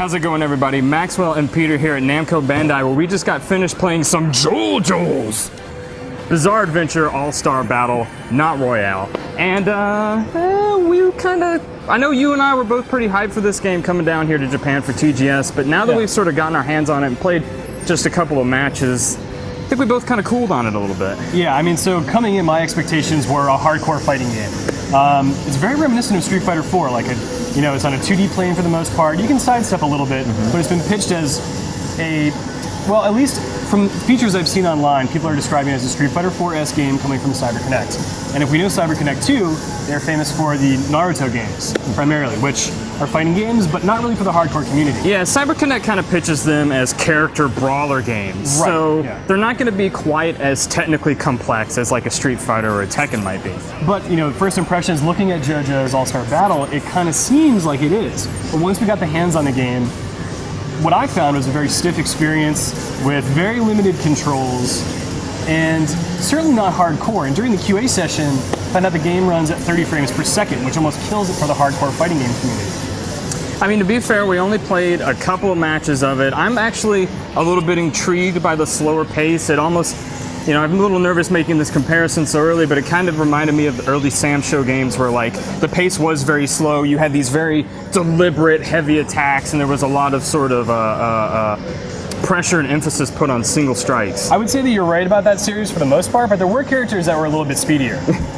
How's it going, everybody? Maxwell and Peter here at Namco Bandai, where we just got finished playing some JoJo's Bizarre Adventure All-Star Battle, not Royale. And I know you and I were both pretty hyped for this game coming down here to Japan for TGS, but now that we've sort of gotten our hands on it and played just a couple of matches, I think we both kind of cooled on it a little bit. Yeah, I mean, so coming in, my expectations were a hardcore fighting game. It's very reminiscent of Street Fighter 4, like it's on a 2D plane for the most part. You can sidestep a little bit, but it's been pitched as well, at least from features I've seen online, people are describing it as a Street Fighter 4-esque game coming from CyberConnect. And if we know CyberConnect 2, they're famous for the Naruto games, primarily, which are fighting games, but not really for the hardcore community. Yeah, CyberConnect kind of pitches them as character brawler games. Right, so yeah. They're not going to be quite as technically complex as like a Street Fighter or a Tekken might be. But, first impressions, looking at JoJo's All-Star Battle, it kind of seems like it is. But once we got the hands on the game, what I found was a very stiff experience with very limited controls and certainly not hardcore. And during the QA session, I found out the game runs at 30 frames per second, which almost kills it for the hardcore fighting game community. I mean, to be fair, we only played a couple of matches of it. I'm actually a little bit intrigued by the slower pace. It almost, I'm a little nervous making this comparison so early, but it kind of reminded me of the early Sam Show games where the pace was very slow. You had these very deliberate, heavy attacks, and there was a lot of sort of pressure and emphasis put on single strikes. I would say that you're right about that series for the most part, but there were characters that were a little bit speedier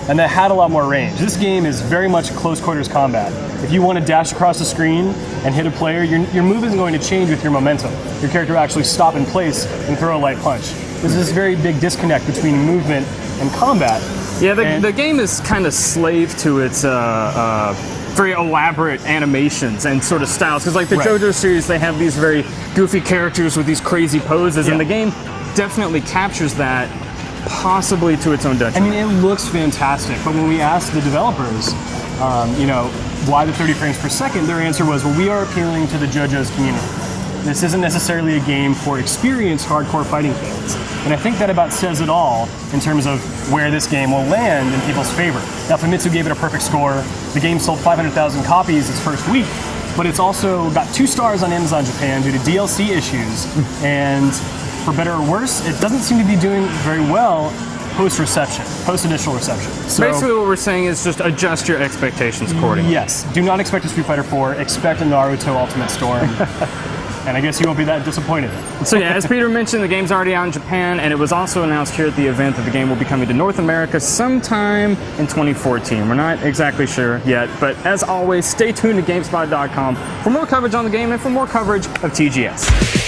and that had a lot more range. This game is very much close quarters combat. If you want to dash across the screen and hit a player, your move isn't going to change with your momentum. Your character will actually stop in place and throw a light punch. There's this very big disconnect between movement and combat. Yeah, the game is kind of slave to its very elaborate animations and sort of styles. Because like the JoJo series, they have these very goofy characters with these crazy poses, and the game definitely captures that, possibly to its own detriment. I mean, it looks fantastic, but when we asked the developers, why the 30 frames per second, their answer was, well, we are appealing to the JoJo's community. This isn't necessarily a game for experienced hardcore fighting fans. And I think that about says it all in terms of where this game will land in people's favor. Now, Famitsu gave it a perfect score. The game sold 500,000 copies its first week, but it's also got 2 stars on Amazon Japan due to DLC issues. And for better or worse, it doesn't seem to be doing very well post-initial reception. So basically what we're saying is just adjust your expectations accordingly. Yes, do not expect a Street Fighter 4, expect a Naruto Ultimate Storm. And I guess you won't be that disappointed. So yeah, as Peter mentioned, the game's already out in Japan, and it was also announced here at the event that the game will be coming to North America sometime in 2014. We're not exactly sure yet, but as always, stay tuned to GameSpot.com for more coverage on the game and for more coverage of TGS.